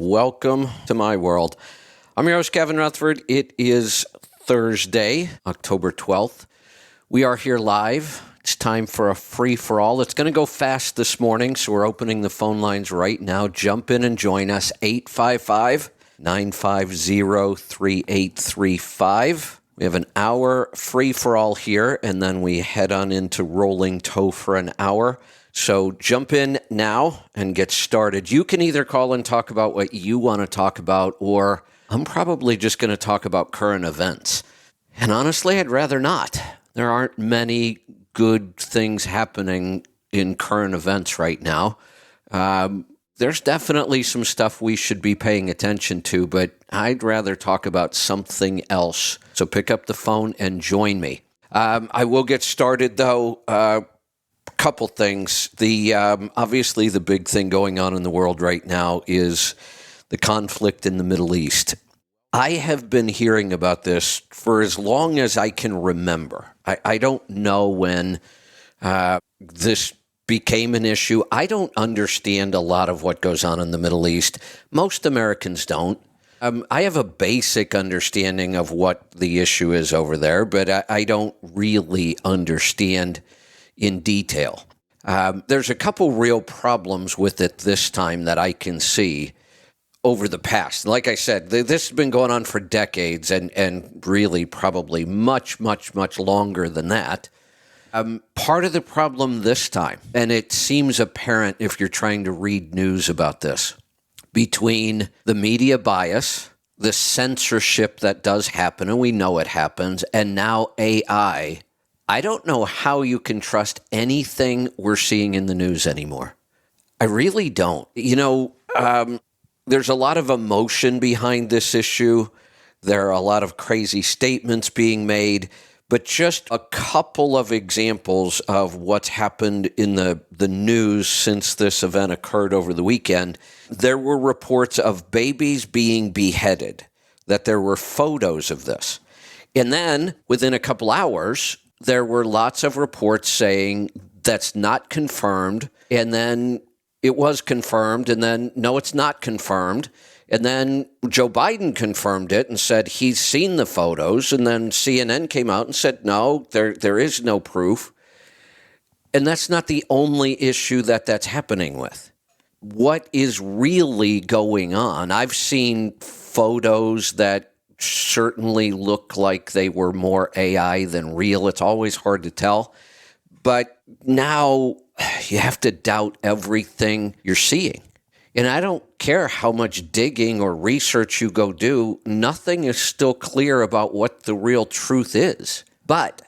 welcome to my world. I'm your host, Gavin Rutherford. It is Thursday, October 12th. We are here live. It's time for a free-for-all. It's going to go fast this morning, so we're opening the phone lines right now. Jump in and join us, 855-950-3835. We have an hour free-for-all here, and then we head on into Rolling Toe for an hour. So jump in now and get started. You can either call and talk about what you want to talk about, or I'm probably just going to talk about current events. And honestly, I'd rather not. There aren't many good things happening in current events right now. There's definitely some stuff we should be paying attention to, but I'd rather talk about something else. So pick up the phone and join me. I will get started, though. Couple things. Obviously, the big thing going on in the world right now is the conflict in the Middle East. I have been hearing about this for as long as I can remember. I don't know when this became an issue. I don't understand a lot of what goes on in the Middle East. Most Americans don't. I have a basic understanding of what the issue is over there, but I don't really understand in detail. There's a couple real problems with it this time that I can see over the past. Like I said, this has been going on for decades and really probably much, much, much longer than that. Part of the problem this time, and it seems apparent if you're trying to read news about this, between the media bias, the censorship that does happen, and we know it happens, and now AI, I don't know how you can trust anything we're seeing in the news anymore. I really don't. There's a lot of emotion behind this issue. There are a lot of crazy statements being made, but just a couple of examples of what's happened in the news since this event occurred over the weekend. There were reports of babies being beheaded, that there were photos of this. And then within a couple hours, there were lots of reports saying that's not confirmed, and then it was confirmed, and then no, it's not confirmed. And then Joe Biden confirmed it and said he's seen the photos, and then CNN came out and said, no, there is no proof. And that's not the only issue that's happening with. What is really going on? I've seen photos that certainly look like they were more AI than real. It's always hard to tell. But now you have to doubt everything you're seeing. And I don't care how much digging or research you go do, nothing is still clear about what the real truth is. But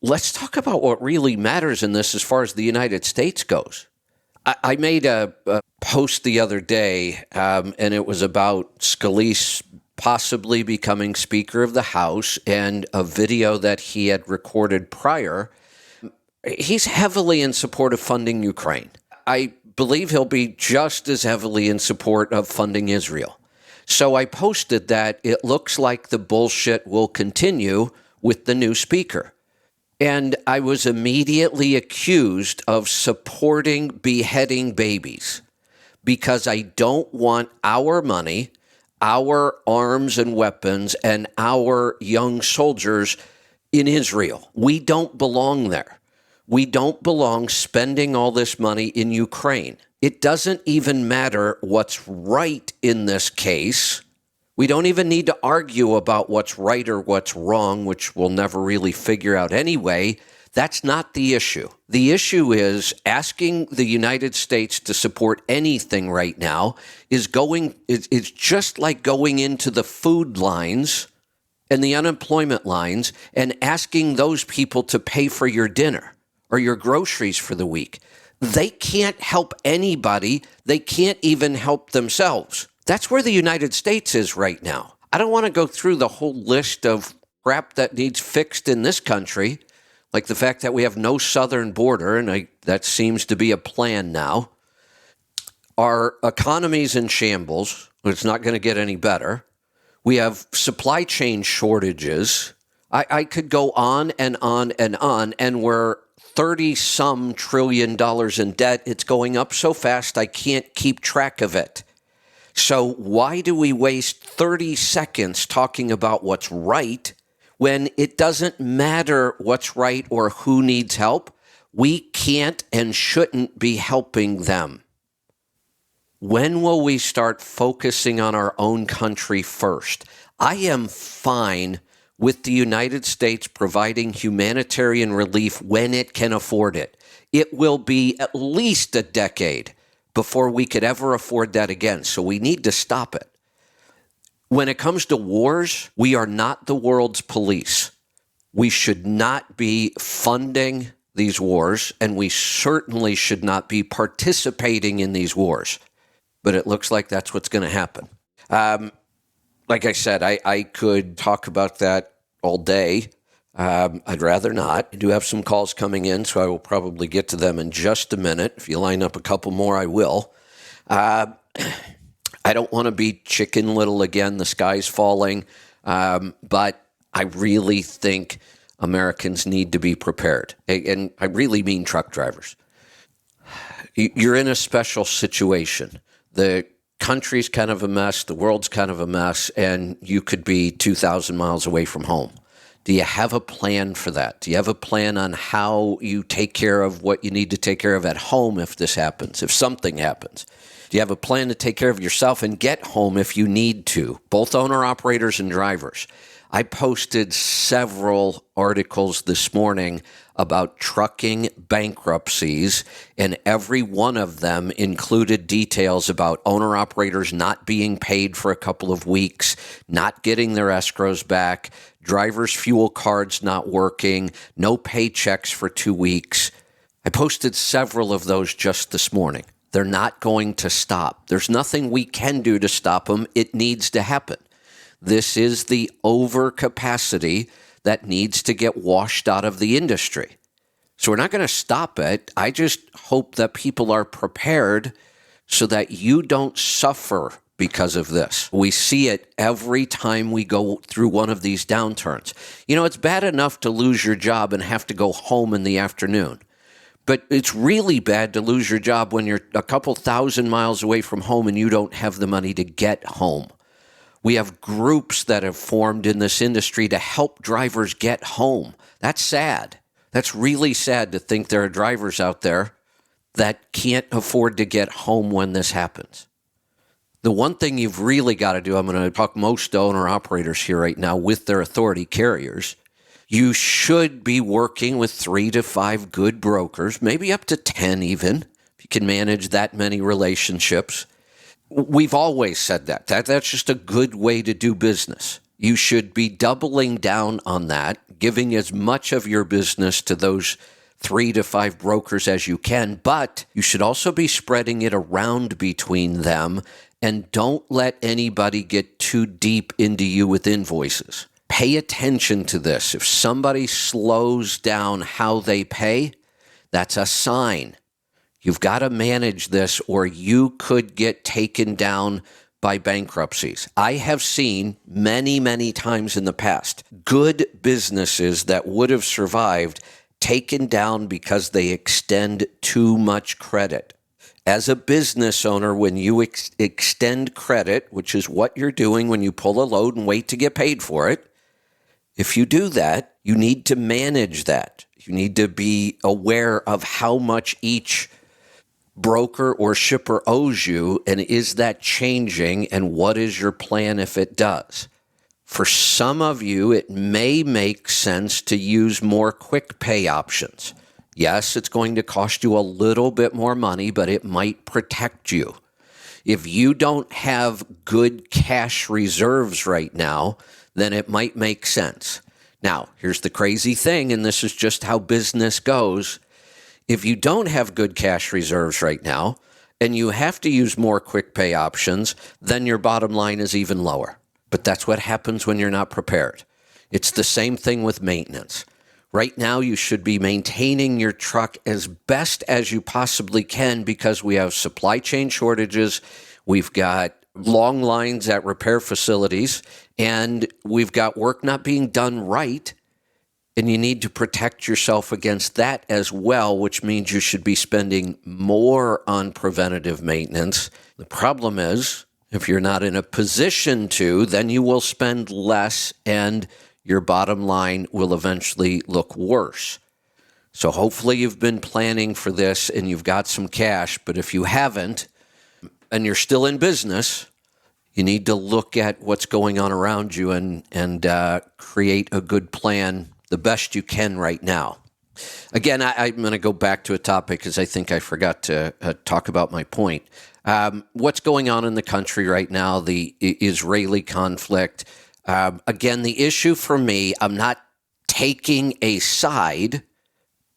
let's talk about what really matters in this as far as the United States goes. I made a post the other day, and it was about Scalise possibly becoming Speaker of the House, and a video that he had recorded prior. He's heavily in support of funding Ukraine. I believe he'll be just as heavily in support of funding Israel. So I posted that it looks like the bullshit will continue with the new speaker. And I was immediately accused of supporting beheading babies because I don't want our money, our arms and weapons, and our young soldiers in Israel. We don't belong there. We don't belong spending all this money in Ukraine. It doesn't even matter what's right in this case. We don't even need to argue about what's right or what's wrong, which we'll never really figure out anyway. That's not the issue. The issue is asking the United States to support anything right now is it's just like going into the food lines and the unemployment lines and asking those people to pay for your dinner or your groceries for the week. They can't help anybody. They can't even help themselves. That's where the United States is right now. I don't want to go through the whole list of crap that needs fixed in this country, like the fact that we have no southern border, and that seems to be a plan now. Our economy's in shambles. It's not going to get any better. We have supply chain shortages. I could go on and on and on, and we're $30-some trillion in debt. It's going up so fast I can't keep track of it. So why do we waste 30 seconds talking about what's right when it doesn't matter what's right or who needs help? We can't and shouldn't be helping them. When will we start focusing on our own country first? I am fine with the United States providing humanitarian relief when it can afford it. It will be at least a decade before we could ever afford that again. So we need to stop it. When it comes to wars, we are not the world's police. We should not be funding these wars, and we certainly should not be participating in these wars. But it looks like that's what's going to happen. Like I said, I could talk about that all day. I'd rather not. I do have some calls coming in, so I will probably get to them in just a minute. If you line up a couple more, I will. I don't want to be Chicken Little again. The sky's falling. But I really think Americans need to be prepared. And I really mean truck drivers. You're in a special situation. The country's kind of a mess. The world's kind of a mess. And you could be 2,000 miles away from home. Do you have a plan for that? Do you have a plan on how you take care of what you need to take care of at home if this happens, if something happens? Do you have a plan to take care of yourself and get home if you need to? Both owner-operators and drivers. I posted several articles this morning about trucking bankruptcies, and every one of them included details about owner-operators not being paid for a couple of weeks, not getting their escrows back, drivers' fuel cards not working, no paychecks for 2 weeks. I posted several of those just this morning. They're not going to stop. There's nothing we can do to stop them. It needs to happen. This is the overcapacity that needs to get washed out of the industry. So we're not going to stop it. I just hope that people are prepared so that you don't suffer because of this. We see it every time we go through one of these downturns. You know, it's bad enough to lose your job and have to go home in the afternoon. But it's really bad to lose your job when you're a couple thousand miles away from home and you don't have the money to get home. We have groups that have formed in this industry to help drivers get home. That's sad. That's really sad to think there are drivers out there that can't afford to get home when this happens. The one thing you've really got to do, I'm going to talk most owner-operators here right now with their authority carriers. You should be working with 3 to 5 good brokers, maybe up to 10 even, if you can manage that many relationships. We've always said that. That's just a good way to do business. You should be doubling down on that, giving as much of your business to those 3 to 5 brokers as you can, but you should also be spreading it around between them, and don't let anybody get too deep into you with invoices. Pay attention to this. If somebody slows down how they pay, that's a sign. You've got to manage this or you could get taken down by bankruptcies. I have seen many, many times in the past good businesses that would have survived taken down because they extend too much credit. As a business owner, when you extend credit, which is what you're doing when you pull a load and wait to get paid for it, if you do that, you need to manage that. You need to be aware of how much each broker or shipper owes you, and is that changing, and what is your plan if it does? For some of you, it may make sense to use more quick pay options. Yes, it's going to cost you a little bit more money, but it might protect you. If you don't have good cash reserves right now, then it might make sense. Now, here's the crazy thing, and this is just how business goes. If you don't have good cash reserves right now, and you have to use more quick pay options, then your bottom line is even lower. But that's what happens when you're not prepared. It's the same thing with maintenance. Right now, you should be maintaining your truck as best as you possibly can because we have supply chain shortages, we've got long lines at repair facilities, and we've got work not being done right. And you need to protect yourself against that as well, which means you should be spending more on preventative maintenance. The problem is If you're not in a position to, then you will spend less and your bottom line will eventually look worse. So hopefully you've been planning for this and you've got some cash, but if you haven't and you're still in business, you need to look at what's going on around you and create a good plan the best you can right now. Again, I'm going to go back to a topic because I think I forgot to talk about my point. What's going on in the country right now, the Israeli conflict. Again, the issue for me, I'm not taking a side,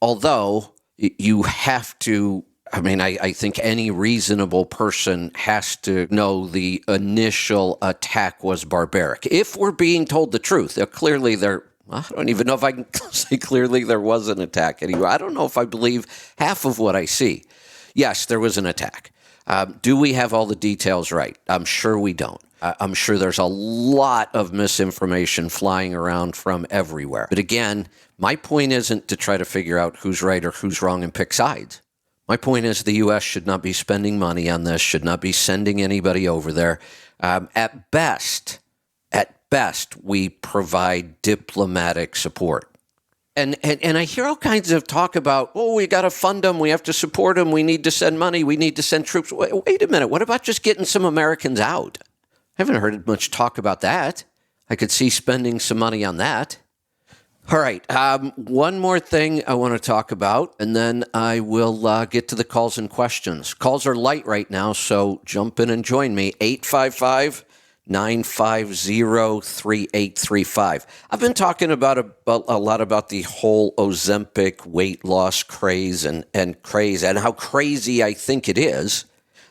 although you have to. I think any reasonable person has to know the initial attack was barbaric. If we're being told the truth, clearly I don't even know if I can say clearly there was an attack anyway. I don't know if I believe half of what I see. Yes, there was an attack. Do we have all the details right? I'm sure we don't. I'm sure there's a lot of misinformation flying around from everywhere. But again, my point isn't to try to figure out who's right or who's wrong and pick sides. My point is the U.S. should not be spending money on this, should not be sending anybody over there. At best, we provide diplomatic support. And I hear all kinds of talk about, we got to fund them, we have to support them, we need to send money, we need to send troops. Wait a minute, what about just getting some Americans out? I haven't heard much talk about that. I could see spending some money on that. All right, one more thing I want to talk about, and then I will get to the calls and questions. Calls are light right now, so jump in and join me. 855-950-3835. I've been talking about a lot about the whole Ozempic weight loss craze and how crazy I think it is.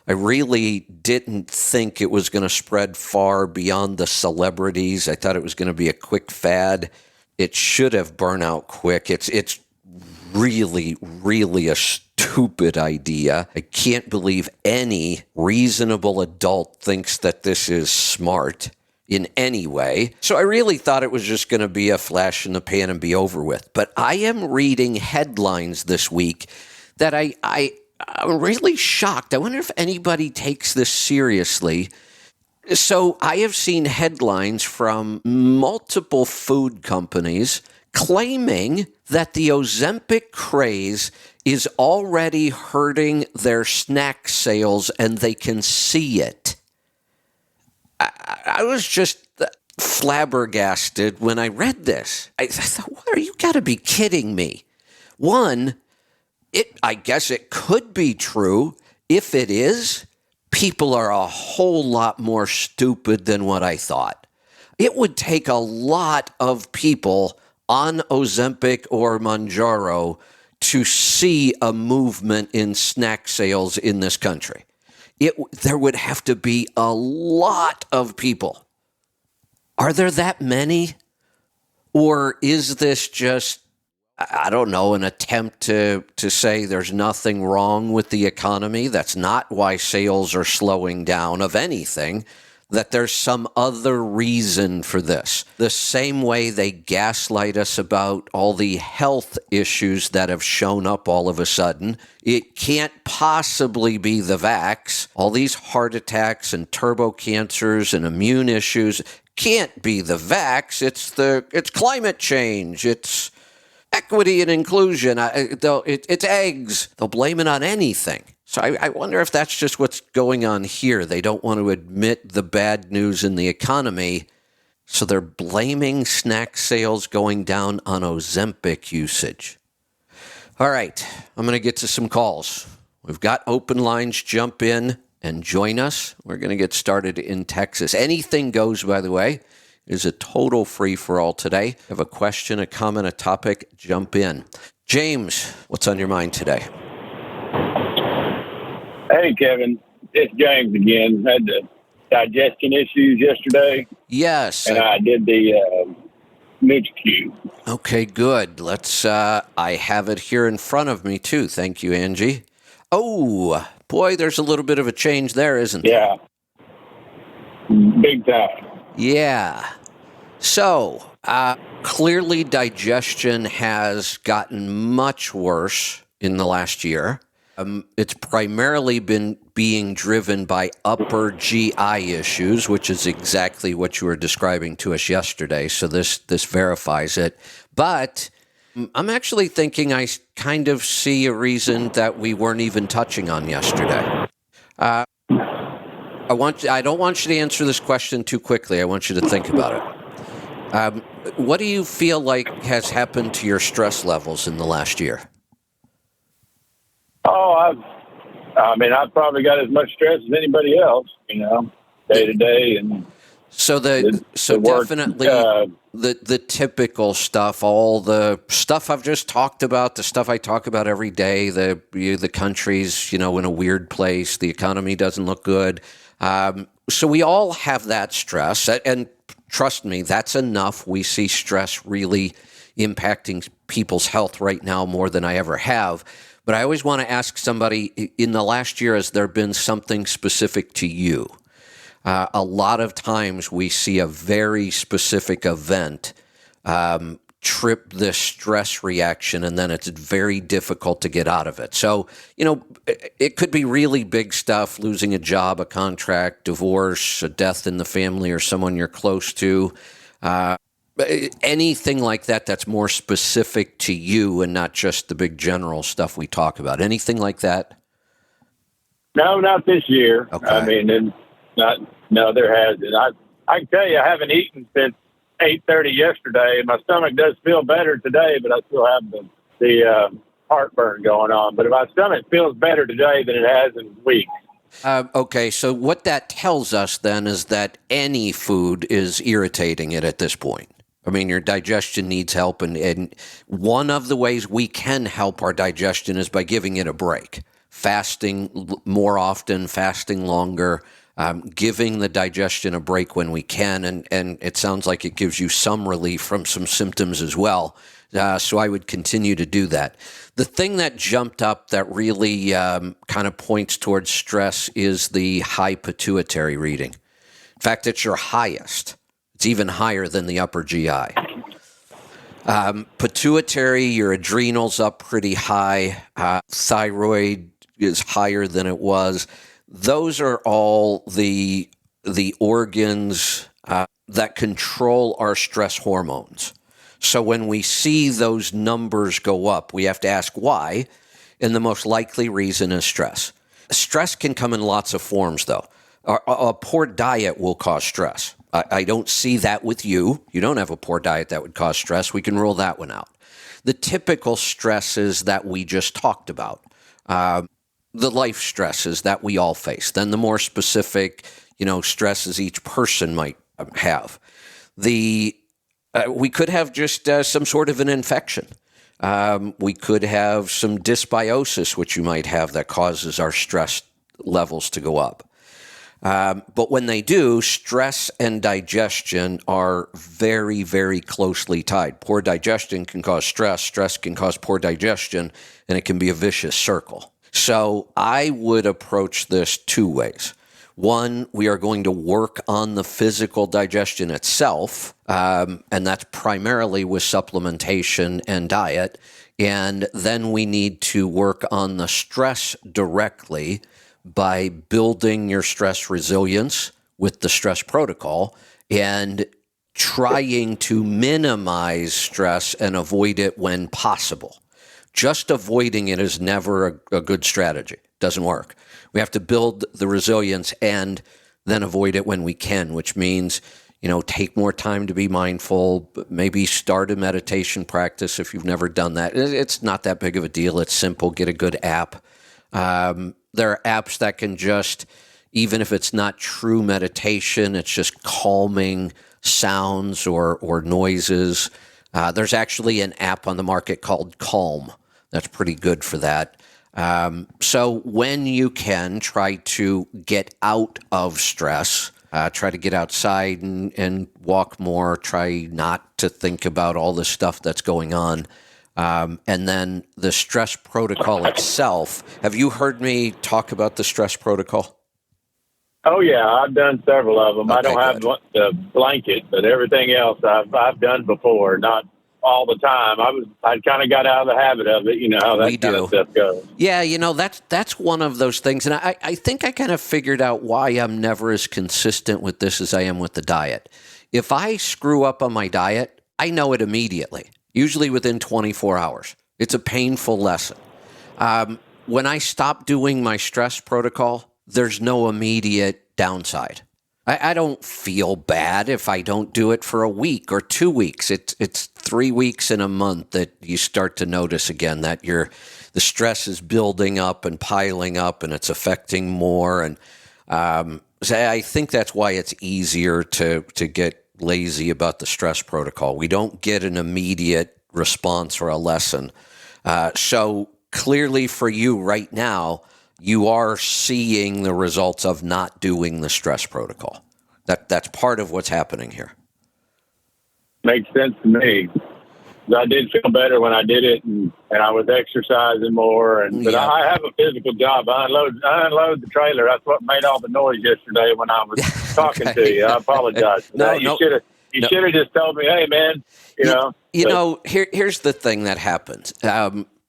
I really didn't think it was going to spread far beyond the celebrities. I thought it was going to be a quick fad. It should have burned out quick. It's really, really a stupid idea. I can't believe any reasonable adult thinks that this is smart in any way. So I really thought it was just going to be a flash in the pan and be over with. But I am reading headlines this week that I'm really shocked. I wonder if anybody takes this seriously. So I have seen headlines from multiple food companies claiming that the Ozempic craze is already hurting their snack sales and they can see it. I was just flabbergasted when I read this. I thought, what are you got to be kidding me? One, I guess it could be true. If it is, people are a whole lot more stupid than what I thought. It would take a lot of people on Ozempic or Mounjaro to see a movement in snack sales in this country. There would have to be a lot of people. Are there that many? Or is this just, I don't know, an attempt to say there's nothing wrong with the economy? That's not why sales are slowing down of anything, that there's some other reason for this. The same way they gaslight us about all the health issues that have shown up all of a sudden. It can't possibly be the vax. All these heart attacks and turbo cancers and immune issues can't be the vax. It's climate change. It's equity and inclusion. It's eggs. They'll blame it on anything. So I wonder if that's just what's going on here. They don't want to admit the bad news in the economy, so they're blaming snack sales going down on Ozempic usage. All right, I'm going to get to some calls. We've got open lines. Jump in and join us. We're going to get started in Texas. Anything goes, by the way. It is a total free-for-all today. If you have a question, a comment, a topic, jump in. James, what's on your mind today? Hey, Kevin. It's James again. Had the digestion issues yesterday. Yes. And I did the NutriQ. Okay, good. I have it here in front of me, too. Thank you, Angie. Oh, boy, there's a little bit of a change there, isn't there? Yeah. Big time. Yeah. So, clearly digestion has gotten much worse in the last year. It's primarily been being driven by upper GI issues, which is exactly what you were describing to us yesterday. So this verifies it. But I'm actually thinking I kind of see a reason that we weren't even touching on yesterday. I don't want you to answer this question too quickly. I want you to think about it. What do you feel like has happened to your stress levels in the last year? Oh, I've probably got as much stress as anybody else, day to day, and so work, definitely the typical stuff, all the stuff I've just talked about, the stuff I talk about every day. The country's in a weird place. The economy doesn't look good. So we all have that stress, and trust me, that's enough. We see stress really impacting people's health right now more than I ever have. But I always want to ask somebody, in the last year, has there been something specific to you? A lot of times we see a very specific event trip this stress reaction, and then it's very difficult to get out of it. So, it could be really big stuff: losing a job, a contract, divorce, a death in the family, or someone you're close to. Anything like that that's more specific to you and not just the big general stuff we talk about. Anything like that? No, not this year. Okay. No, there hasn't. I can tell you, I haven't eaten since 8:30 yesterday. My stomach does feel better today, but I still have the heartburn going on. But my stomach feels better today than it has in weeks. Okay, so what that tells us then is that any food is irritating it at this point. I mean, your digestion needs help, and one of the ways we can help our digestion is by giving it a break. Fasting more often, fasting longer, giving the digestion a break when we can, and it sounds like it gives you some relief from some symptoms as well. So I would continue to do that. The thing that jumped up that really kind of points towards stress is the high pituitary reading. In fact, it's your highest. It's even higher than the upper GI. Pituitary, your adrenals up pretty high. Thyroid is higher than it was. Those are all the organs that control our stress hormones. So when we see those numbers go up, we have to ask why, and the most likely reason is stress. Stress can come in lots of forms, though. A poor diet will cause stress. I don't see that with you. You don't have a poor diet that would cause stress. We can rule that one out. The typical stresses that we just talked about, the life stresses that we all face, then the more specific, stresses each person might have. We could have just some sort of an infection. We could have some dysbiosis, which you might have, that causes our stress levels to go up. But when they do, stress and digestion are very, very closely tied. Poor digestion can cause stress. Stress can cause poor digestion, and it can be a vicious circle. So I would approach this two ways. One, we are going to work on the physical digestion itself, and that's primarily with supplementation and diet. And then we need to work on the stress directly by building your stress resilience with the stress protocol and trying to minimize stress and avoid it when possible. Just avoiding it is never a good strategy. It doesn't work. We have to build the resilience and then avoid it when we can, which means, take more time to be mindful, maybe start a meditation practice if you've never done that. It's not that big of a deal. It's simple. Get a good app. There are apps that can just, even if it's not true meditation, it's just calming sounds or noises. There's actually an app on the market called Calm. That's pretty good for that. So when you can, try to get out of stress, try to get outside and walk more, try not to think about all the stuff that's going on. And then the stress protocol itself. Have you heard me talk about the stress protocol? Oh yeah, I've done several of them. Okay, I don't have good. the blanket, but everything else I've done before. Not all the time. I kind of got out of the habit of it. You know how that kind of stuff goes. Yeah, that's one of those things. And I think I kind of figured out why I'm never as consistent with this as I am with the diet. If I screw up on my diet, I know it immediately, usually within 24 hours. It's a painful lesson. When I stop doing my stress protocol, there's no immediate downside. I don't feel bad if I don't do it for a week or 2 weeks. It's 3 weeks in a month that you start to notice again that the stress is building up and piling up and it's affecting more. And so I think that's why it's easier to get lazy about the stress protocol. We don't get an immediate response or a lesson. So clearly for you right now, you are seeing the results of not doing the stress protocol. That's part of what's happening here. Makes sense to me. I did feel better when I did it, and I was exercising more. But yeah. I have a physical job. I unload the trailer. That's what made all the noise yesterday when I was talking to you. I apologize for that. You should have just told me, hey, man, here's the thing that happens.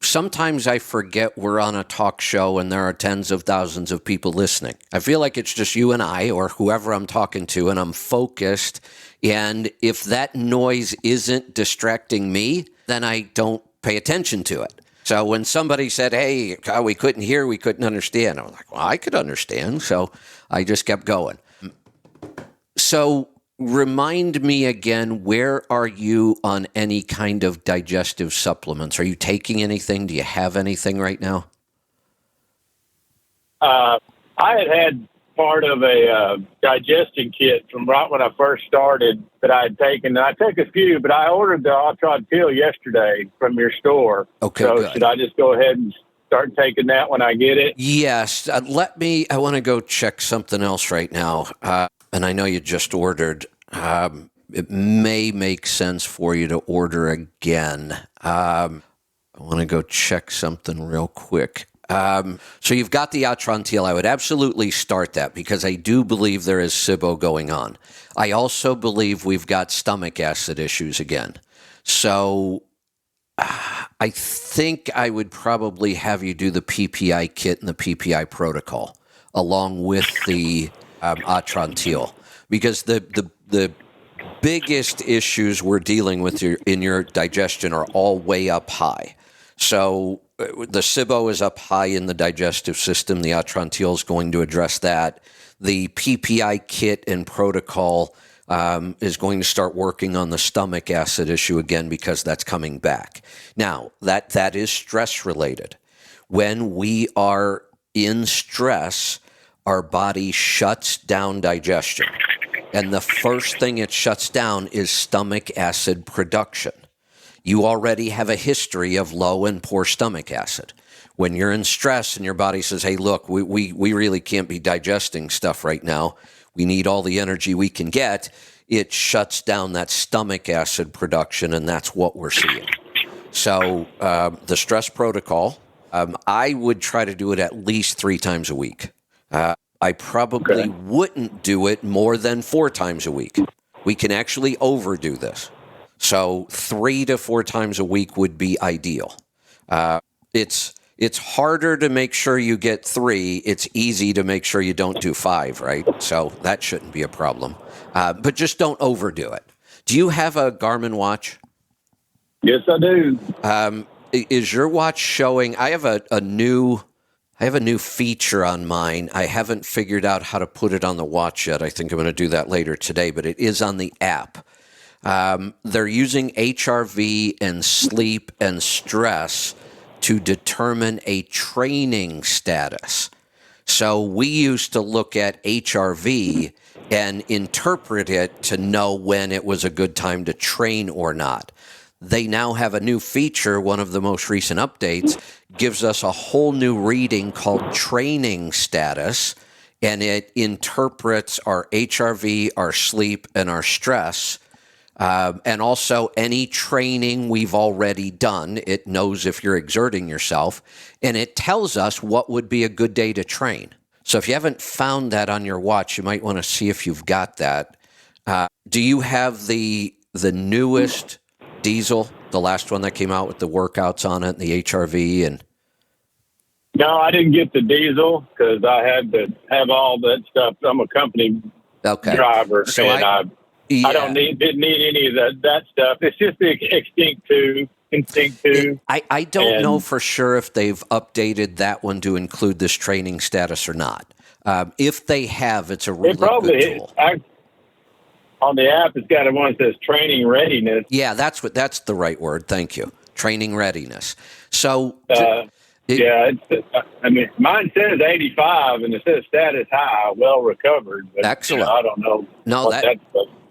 Sometimes I forget we're on a talk show and there are tens of thousands of people listening. I feel like it's just you and I or whoever I'm talking to, and I'm focused. And if that noise isn't distracting me, then I don't pay attention to it. So when somebody said, hey, we couldn't hear, we couldn't understand, I was like, well, I could understand. So I just kept going. So remind me again, where are you on any kind of digestive supplements? Are you taking anything? Do you have anything right now? I had part of a digestion kit from right when I first started that I had taken. And I took a few, but I ordered the Ultron pill yesterday from your store. Okay, so good. Should I just go ahead and start taking that when I get it? Yes. I want to go check something else right now. And I know you just ordered. It may make sense for you to order again. I want to go check something real quick. So you've got the Atrantil. I would absolutely start that because I do believe there is SIBO going on. I also believe we've got stomach acid issues again. So I think I would probably have you do the PPI kit and the PPI protocol along with the Atrantil, because the biggest issues we're dealing with in your digestion are all way up high. So the SIBO is up high in the digestive system. The Atrantil is going to address that. The PPI kit and protocol is going to start working on the stomach acid issue again because that's coming back. Now, that is stress related. When we are in stress, our body shuts down digestion. And the first thing it shuts down is stomach acid production. You already have a history of low and poor stomach acid. When you're in stress and your body says, hey, look, we really can't be digesting stuff right now. We need all the energy we can get. It shuts down that stomach acid production, and that's what we're seeing. So the stress protocol, I would try to do it at least 3 times a week. I probably wouldn't do it more than 4 times a week. We can actually overdo this. So 3 to 4 times a week would be ideal. It's harder to make sure you get 3. It's easy to make sure you don't do 5, right? So that shouldn't be a problem. But just don't overdo it. Do you have a Garmin watch? Yes, I do. Is your watch showing? I have a new feature on mine. I haven't figured out how to put it on the watch yet. I think I'm going to do that later today, but it is on the app. They're using HRV and sleep and stress to determine a training status. So we used to look at HRV and interpret it to know when it was a good time to train or not. They now have a new feature. One of the most recent updates gives us a whole new reading called training status, and it interprets our HRV, our sleep, and our stress. And also any training we've already done. It knows if you're exerting yourself, and it tells us what would be a good day to train. So if you haven't found that on your watch, you might want to see if you've got that. Do you have the newest diesel The last one that came out with the workouts on it, and the HRV, and No, I didn't get the diesel because I had to have all that stuff. I'm a company driver, So and I didn't need any of that stuff. It's just the Instinct 2. I don't know for sure if they've updated that one to include this training status or not. If they have, it's a really good tool. On the app, it's got one that says training readiness. Yeah, that's the right word. Thank you. Training readiness. So, mine says 85 and it says status high, well recovered. But, excellent. I don't know.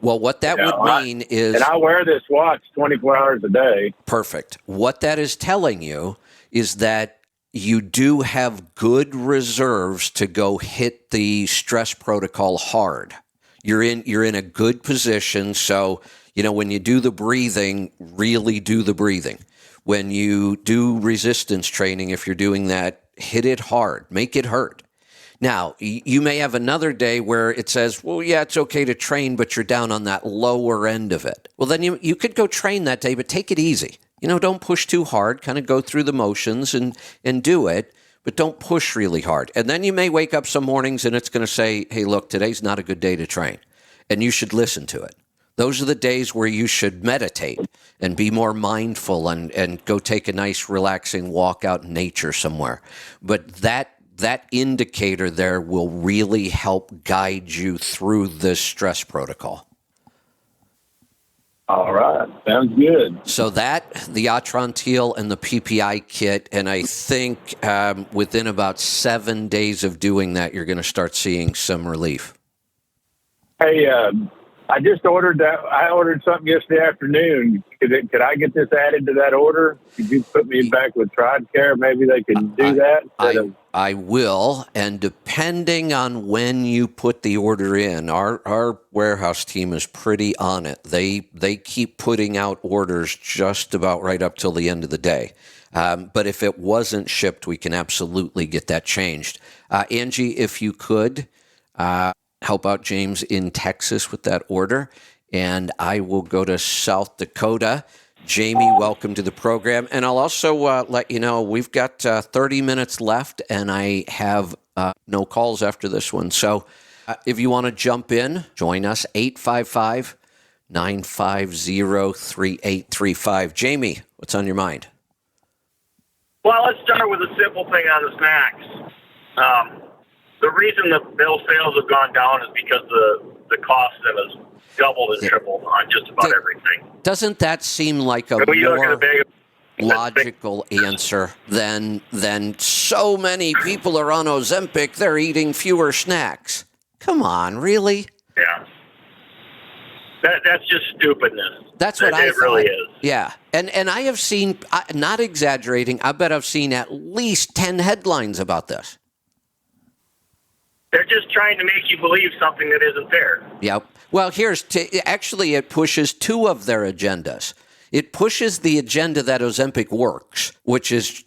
What that would mean is, and I wear this watch 24 hours a day. Perfect. What that is telling you is that you do have good reserves to go hit the stress protocol hard. You're in a good position. So, when you do the breathing, really do the breathing. When you do resistance training, if you're doing that, hit it hard, make it hurt. Now, you may have another day where it says, well, yeah, it's okay to train, but you're down on that lower end of it. Well, then you could go train that day, but take it easy. Don't push too hard, kind of go through the motions and do it, but don't push really hard. And then you may wake up some mornings and it's going to say, hey, look, today's not a good day to train. And you should listen to it. Those are the days where you should meditate and be more mindful and go take a nice relaxing walk out in nature somewhere. But that indicator there will really help guide you through this stress protocol. All right. Sounds good. So the Atrantil and the PPI kit, and I think within about 7 days of doing that, you're going to start seeing some relief. Hey, I just ordered that. I ordered something yesterday afternoon. Could I get this added to that order? Could you put me back with TriCare? Maybe they can do that. I will, and depending on when you put the order in, our warehouse team is pretty on it. They keep putting out orders just about right up till the end of the day. But if it wasn't shipped, we can absolutely get that changed. Angie, if you could help out James in Texas with that order, and I will go to South Dakota. Jamie, welcome to the program. And I'll also let you know we've got 30 minutes left, and I have no calls after this one. So if you want to jump in, join us, 855-950-3835. Jamie, what's on your mind? Well, let's start with a simple thing on the snacks. The reason the bill sales have gone down is because the cost of them has doubled and tripled on just about everything. Doesn't that seem like a more logical answer than so many people are on Ozempic, they're eating fewer snacks? Come on, really? Yeah. That's just stupidness. That's what I thought. It really is. Yeah. And I have seen, not exaggerating, I bet I've seen at least 10 headlines about this. They're just trying to make you believe something that isn't there. Yep. Well, actually, it pushes two of their agendas. It pushes the agenda that Ozempic works, which is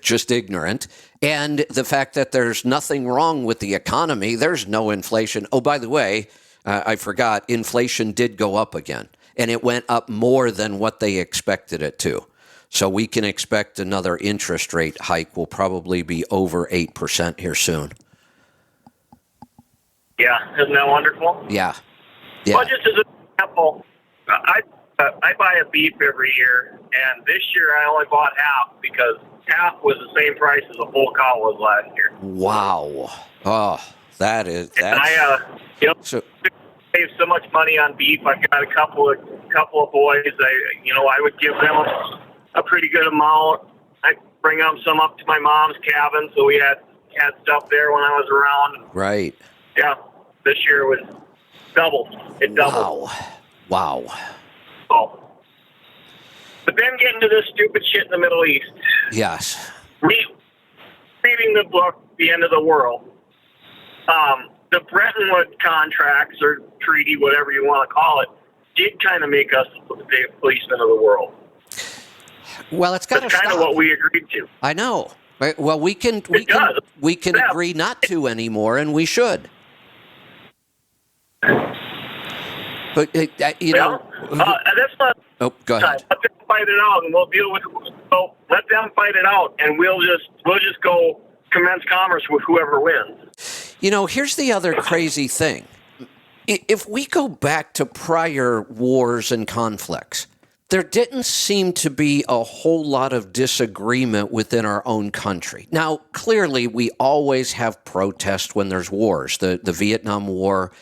just ignorant, and the fact that there's nothing wrong with the economy. There's no inflation. Oh, by the way, I forgot, inflation did go up again, and it went up more than what they expected it to. So we can expect another interest rate hike will probably be over 8% here soon. Yeah, isn't that wonderful? Yeah. Well, just as an example, I buy a beef every year, and this year I only bought half because half was the same price as a full cow was last year. Wow. Oh, that's... And I, save so much money on beef. I've got a couple of boys. I would give them a pretty good amount. I bring them some up to my mom's cabin, so we had stuff there when I was around. Right. Yeah, this year was doubled. It doubled. Wow. Oh. But then getting to this stupid shit in the Middle East. Yes. Reading the book, The End of the World, the Bretton Woods contracts or treaty, whatever you want to call it, did kind of make us the policemen of the world. Well, it's got to stop. That's kind of what we agreed to. I know. Well, we can agree not to anymore, and we should. But that's not. Oh, go ahead. fight it out, and we'll deal with it. So let them fight it out, and we'll just go commence commerce with whoever wins. You know, here's the other crazy thing. If we go back to prior wars and conflicts, there didn't seem to be a whole lot of disagreement within our own country. Now, clearly, we always have protest when there's wars. The Vietnam War,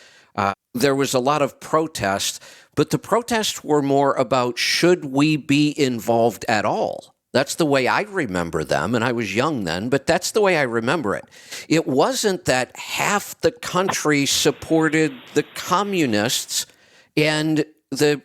there was a lot of protest, but the protests were more about should we be involved at all? That's the way I remember them, and I was young then, but that's the way I remember it. It wasn't that half the country supported the communists and the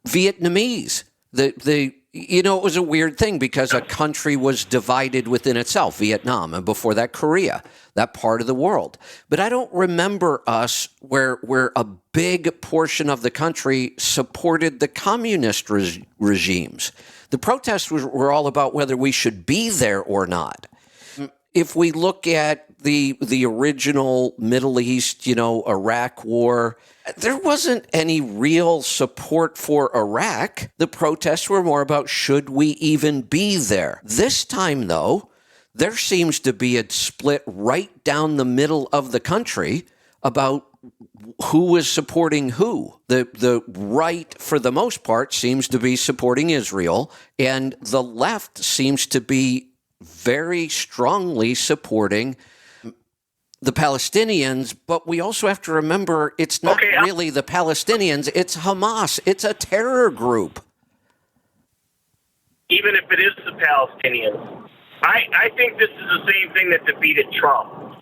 Vietnamese. It was a weird thing because a country was divided within itself, Vietnam, and before that, Korea, that part of the world. But I don't remember us where a big portion of the country supported the communist regimes. The protests were all about whether we should be there or not. If we look at the original Middle East, Iraq war, there wasn't any real support for Iraq. The protests were more about should we even be there. This time, though, there seems to be a split right down the middle of the country about who is supporting who. The right, for the most part, seems to be supporting Israel, and the left seems to be very strongly supporting the Palestinians. But we also have to remember it's not really the Palestinians, it's Hamas. It's a terror group. Even if it is the Palestinians, I think this is the same thing that defeated Trump.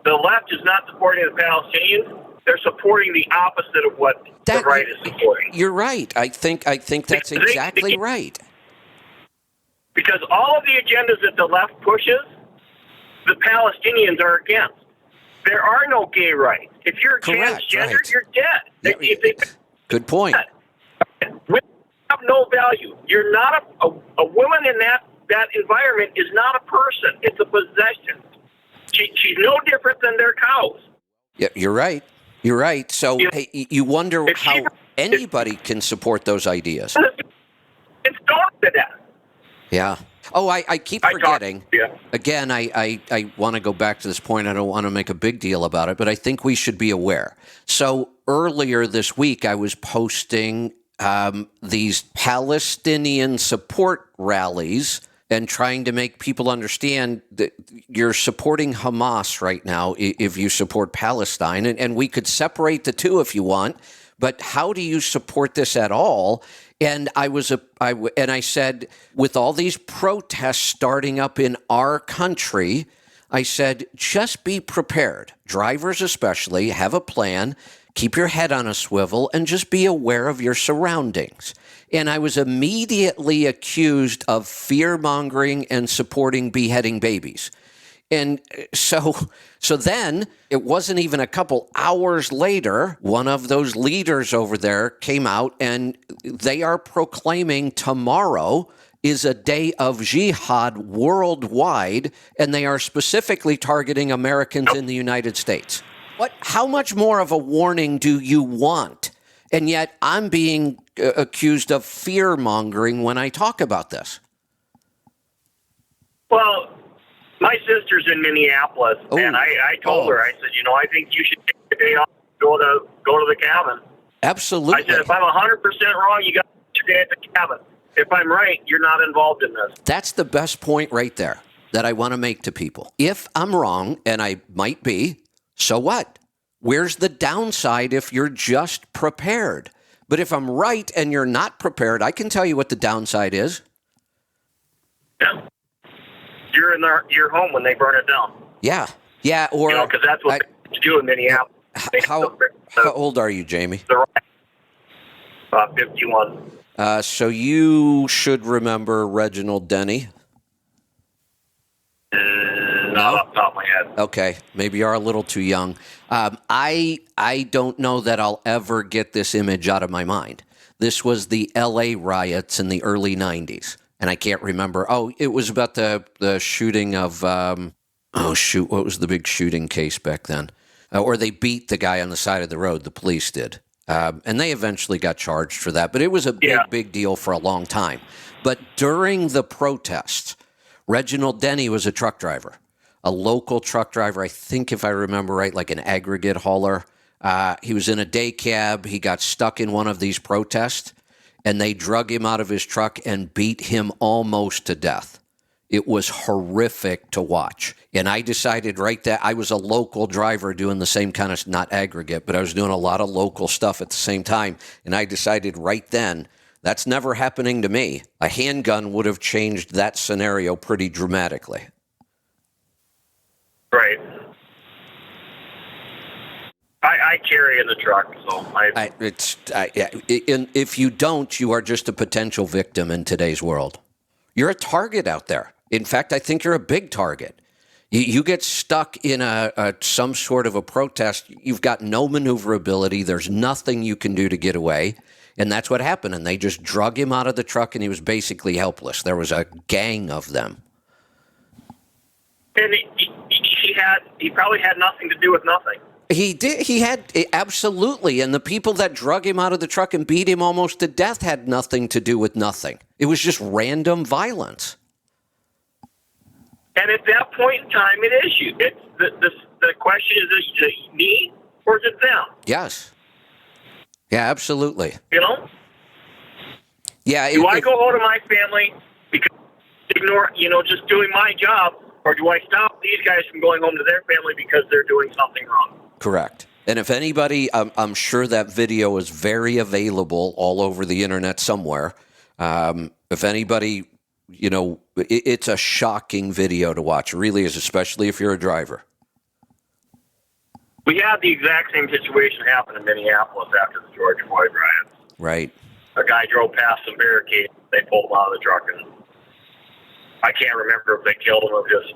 The left is not supporting the Palestinians. They're supporting the opposite of what the right is supporting. You're right. I think that's exactly right. Because all of the agendas that the left pushes, the Palestinians are against. There are no gay rights. If you're transgender, right. You're dead. Good point. Women have no value. You're not a woman in that environment is not a person. It's a possession. She's no different than their cows. Yeah, you're right. You're right. So you wonder how anybody can support those ideas. It's stoned to death. Yeah. Oh, I keep forgetting. Again, I want to go back to this point. I don't want to make a big deal about it, but I think we should be aware. So earlier this week, I was posting these Palestinian support rallies and trying to make people understand that you're supporting Hamas right now if you support Palestine. And we could separate the two if you want, but how do you support this at all? And I said, with all these protests starting up in our country, I said, just be prepared. Drivers especially, have a plan, keep your head on a swivel, and just be aware of your surroundings. And I was immediately accused of fear-mongering and supporting beheading babies. And so then it wasn't even a couple hours later, one of those leaders over there came out and they are proclaiming tomorrow is a day of jihad worldwide, and they are specifically targeting Americans in the United States. How much more of a warning do you want? And yet I'm being accused of fear-mongering when I talk about this. Well, my sister's in Minneapolis, and I told her, I said, I think you should take the day off and go to the cabin. Absolutely. I said, if I'm 100% wrong, you got to stay at the cabin. If I'm right, you're not involved in this. That's the best point right there that I want to make to people. If I'm wrong, and I might be, so what? Where's the downside if you're just prepared? But if I'm right and you're not prepared, I can tell you what the downside is. Yeah. You're in your home when they burn it down. Yeah. Or because that's what they do in Minneapolis. How old are you, Jamie? 51. So you should remember Reginald Denny. Not off the top of my head. Okay, maybe you are a little too young. I don't know that I'll ever get this image out of my mind. This was the L.A. riots in the early 90s. And I can't remember. Oh, it was about the shooting of, what was the big shooting case back then? Or they beat the guy on the side of the road, the police did. And they eventually got charged for that. But it was a big deal for a long time. But during the protests, Reginald Denny was a truck driver, a local truck driver, I think if I remember right, like an aggregate hauler. He was in a day cab. He got stuck in one of these protests, and they drug him out of his truck and beat him almost to death. It was horrific to watch. And I decided right there, I was a local driver doing the same kind of, not aggregate, but I was doing a lot of local stuff at the same time. And I decided right then, that's never happening to me. A handgun would have changed that scenario pretty dramatically. Right. I carry in the truck, so if you don't, you are just a potential victim in today's world. You're a target out there. In fact, I think you're a big target. You get stuck in some sort of a protest. You've got no maneuverability. There's nothing you can do to get away. And that's what happened. And they just drug him out of the truck, and he was basically helpless. There was a gang of them. And he probably had nothing to do with nothing. He did. He had, absolutely. And the people that drug him out of the truck and beat him almost to death had nothing to do with nothing. It was just random violence. And at that point in time, it is you. It's the question is it me or is it them? Yes. Yeah, absolutely. You know? Yeah. Do I go home to my family because just doing my job, or do I stop these guys from going home to their family because they're doing something wrong? Correct. And if anybody, I'm sure that video is very available all over the internet somewhere. If anybody, it's a shocking video to watch. It really is, especially if you're a driver. We had the exact same situation happen in Minneapolis after the George Floyd riots. Right. A guy drove past some barricades. They pulled him out of the truck, and I can't remember if they killed him or just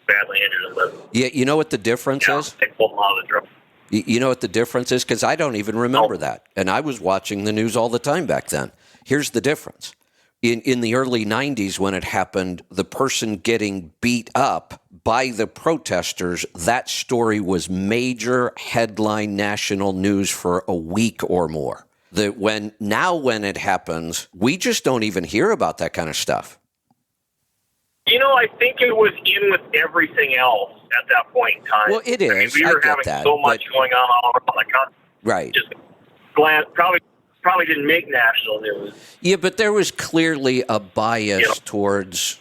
badly injured him. But, yeah, you know what the difference is? They pulled him out of the truck. You know what the difference is? Because I don't even remember that. And I was watching the news all the time back then. Here's the difference. In the early 90s when it happened, the person getting beat up by the protesters, that story was major headline national news for a week or more. When it happens, we just don't even hear about that kind of stuff. I think it was in with everything else at that point in time. Well, it is. We were having so much going on all around the country. Right. Just probably didn't make national news. Yeah, but there was clearly a bias towards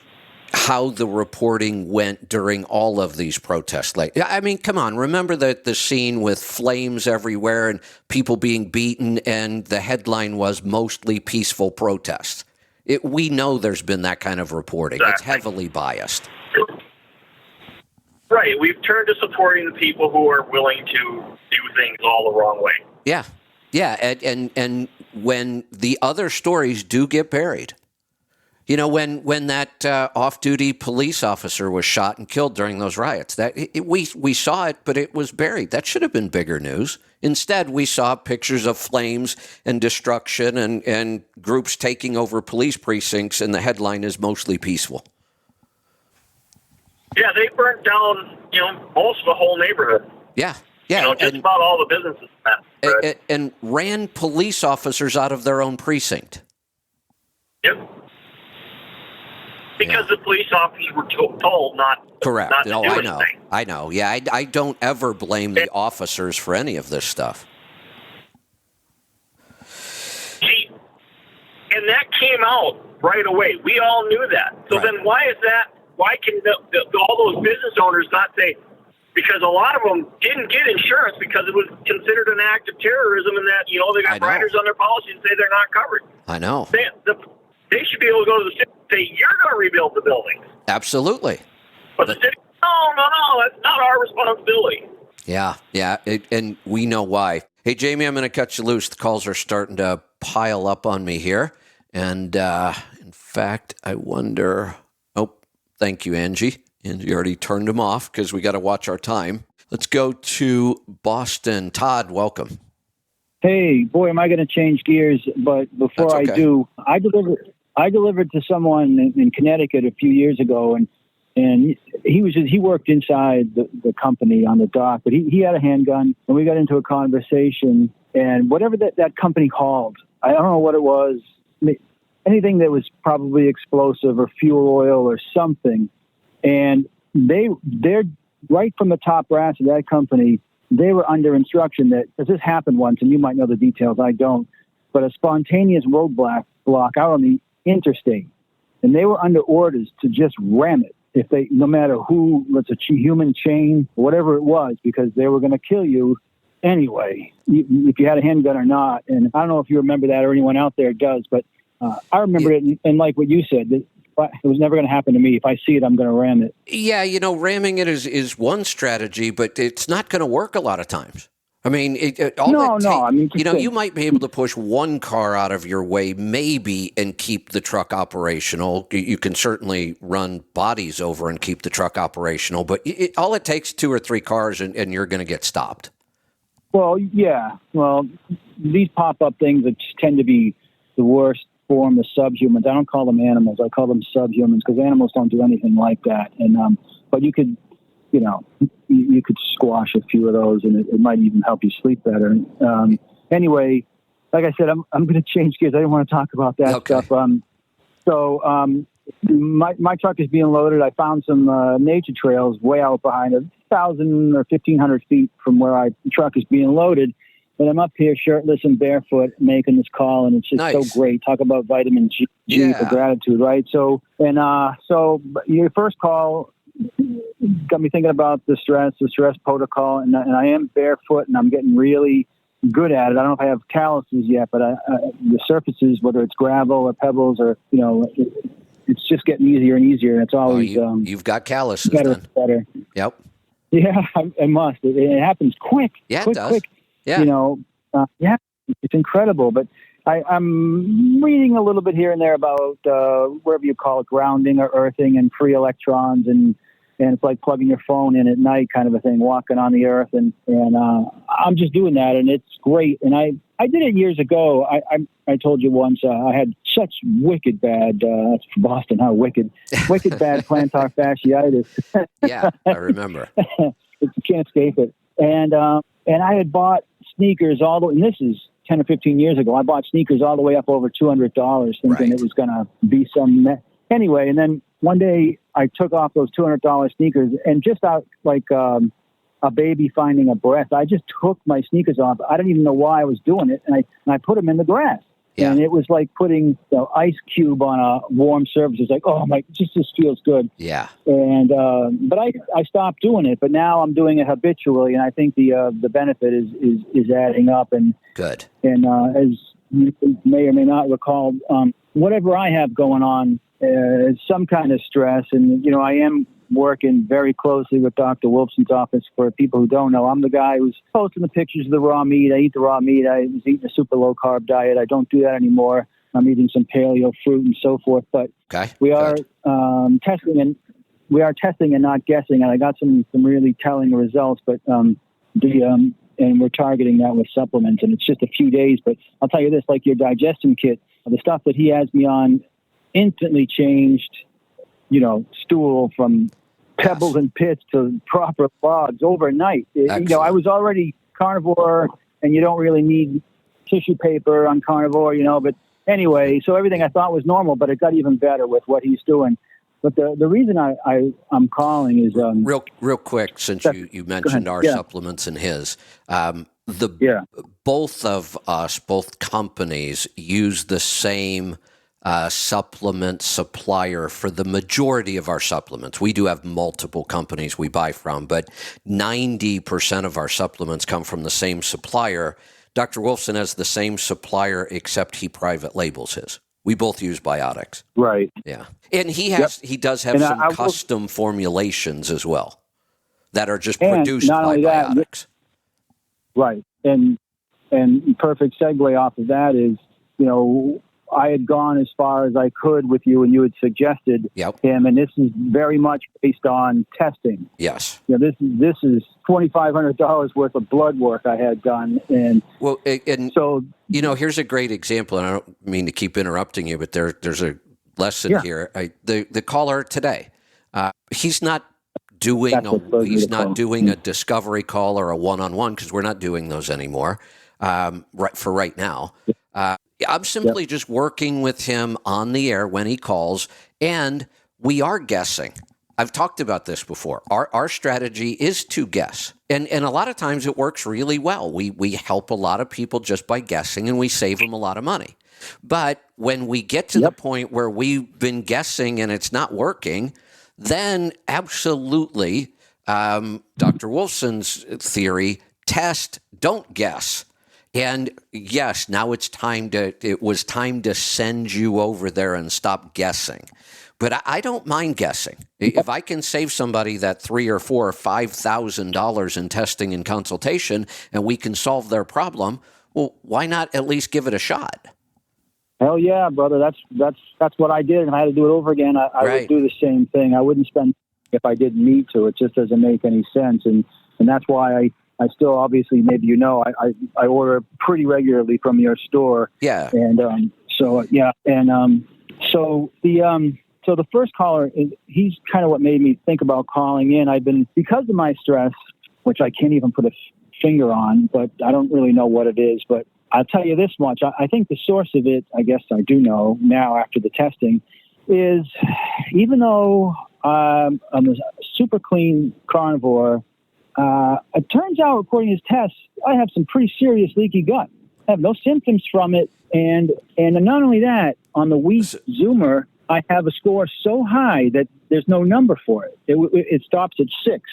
how the reporting went during all of these protests. I mean, come on. Remember the scene with flames everywhere and people being beaten, and the headline was mostly peaceful protests. We know there's been that kind of reporting. Exactly. It's heavily biased. Right. We've turned to supporting the people who are willing to do things all the wrong way. Yeah. Yeah. And when the other stories do get buried, when that off-duty police officer was shot and killed during those riots, we saw it, but it was buried. That should have been bigger news. Instead, we saw pictures of flames and destruction and groups taking over police precincts, and the headline is mostly peaceful. Yeah, they burnt down, most of the whole neighborhood. Yeah, yeah. Just about all the businesses. And ran police officers out of their own precinct. Yep. Because the police officers were told not Correct. Not to do anything. I know. Yeah, I don't ever blame the officers for any of this stuff. See, and that came out right away. We all knew that. So then why is that? Why can all those business owners not say, because a lot of them didn't get insurance because it was considered an act of terrorism, and that, they got riders on their policy and say they're not covered. I know. They should be able to go to the city and say, you're going to rebuild the buildings. Absolutely. But the city, no, that's not our responsibility. Yeah, and we know why. Hey, Jamie, I'm going to cut you loose. The calls are starting to pile up on me here. And in fact, I wonder... Oh, thank you, Angie. And you already turned them off because we got to watch our time. Let's go to Boston. Todd, welcome. Hey, boy, am I going to change gears. But before I do, I delivered to someone in Connecticut a few years ago, and and he worked inside the company on the dock, but he had a handgun, and we got into a conversation, and whatever that company hauled, I don't know what it was, anything that was probably explosive or fuel oil or something, and they're right from the top brass of that company. They were under instruction that, because this happened once, and you might know the details, I don't, but a spontaneous roadblock out on the interstate, and they were under orders to just ram it. If they, no matter who, it's a human chain, whatever it was, because they were going to kill you anyway, if you had a handgun or not. And I don't know if you remember that or anyone out there does, but I remember it. And like what you said, it was never going to happen to me. If I see it, I'm going to ram it. Yeah, ramming it is one strategy, but it's not going to work a lot of times. I mean, I mean, you might be able to push one car out of your way, maybe, and keep the truck operational. You can certainly run bodies over and keep the truck operational, but all it takes 2 or 3 cars, and you're going to get stopped. Well, yeah. Well, these pop-up things that tend to be the worst form of subhumans. I don't call them animals. I call them subhumans, because animals don't do anything like that. And but you could. You could squash a few of those, and it might even help you sleep better. Anyway, like I said, I'm going to change gears. I didn't want to talk about that stuff. My truck is being loaded. I found some nature trails way out behind 1,000 or 1,500 feet from where the truck is being loaded. And I'm up here shirtless and barefoot making this call, and it's just so great. Talk about vitamin G for gratitude, right? So your first call got me thinking about the stress protocol, and I am barefoot, and I'm getting really good at it. I don't know if I have calluses yet, but the surfaces, whether it's gravel or pebbles, or it's just getting easier and easier. And it's always you've got calluses. Better. Yep. Yeah, I must. It happens quick. Yeah, quick, it does. Quick. Yeah. It's incredible, but. I'm reading a little bit here and there about whatever you call it, grounding or earthing and free electrons, and it's like plugging your phone in at night kind of a thing, walking on the earth, and I'm just doing that, and it's great. And I did it years ago. I told you once I had such wicked bad, that's for Boston, how wicked bad plantar fasciitis. Yeah, I remember. You can't escape it. And I had bought sneakers and this is 10 or 15 years ago. I bought sneakers all the way up over $200, thinking it was going to be anyway. And then one day I took off those $200 sneakers, and just out like a baby finding a breath, I just took my sneakers off. I didn't even know why I was doing it, and I put them in the grass. Yeah. And it was like putting ice cube on a warm surface. It's like, oh my, this feels good. Yeah. And but I stopped doing it, but now I'm doing it habitually, and I think the benefit is adding up. And good. And as you may or may not recall, whatever I have going on is some kind of stress, and I am working very closely with Dr. Wolfson's office. For people who don't know, I'm the guy who's posting the pictures of the raw meat. I eat the raw meat. I was eating a super low carb diet. I don't do that anymore. I'm eating some paleo fruit and so forth. But we are testing, and not guessing. And I got some really telling results. But and we're targeting that with supplements. And it's just a few days. But I'll tell you this: like your digestion kit, the stuff that he has me on instantly changed. Stool from pebbles and pits to proper logs overnight. I was already carnivore, and you don't really need tissue paper on carnivore, but anyway, so everything I thought was normal, but it got even better with what he's doing. But the reason I'm calling is real quick, since you mentioned our supplements and his. Both of us, both companies, use the same supplement supplier for the majority of our supplements. We do have multiple companies we buy from, but 90% of our supplements come from the same supplier. Dr. Wolfson has the same supplier, except he private labels his. We both use Biotics. Right. Yeah. And he does have some custom formulations as well that are just produced by Biotics. Right. And perfect segue off of that is, I had gone as far as I could with you, and you had suggested him, and this is very much based on testing. Yes. This is $2,500 worth of blood work I had done, and so here's a great example. And I don't mean to keep interrupting you, but there's a lesson here. The caller today, He's not doing a discovery call or a one-on-one because we're not doing those anymore right now. I'm simply just working with him on the air when he calls, and we are guessing. I've talked about this before. Our strategy is to guess. And a lot of times it works really well. We help a lot of people just by guessing, and we save them a lot of money. But when we get to the point where we've been guessing and it's not working, then absolutely, Dr. Wolfson's theory, test, don't guess. And yes, now it was time to send you over there and stop guessing. But I don't mind guessing. If I can save somebody that $3,000 or $4,000 or $5,000 in testing and consultation, and we can solve their problem, well, why not at least give it a shot? Hell yeah, brother. That's what I did, and I had to do it over again. I would do the same thing. I wouldn't spend if I didn't need to. It just doesn't make any sense, and that's why I still, obviously, maybe I order pretty regularly from your store. Yeah. And so the first caller, he's kind of what made me think about calling in. Because of my stress, which I can't even put a finger on, but I don't really know what it is. But I'll tell you this much. I think the source of it, I guess I do know now after the testing, is even though I'm a super clean carnivore, it turns out, according to his tests, I have some pretty serious leaky gut. I have no symptoms from it. And not only that, on the wheat Zoomer, I have a score so high that there's no number for it. It stops at 6.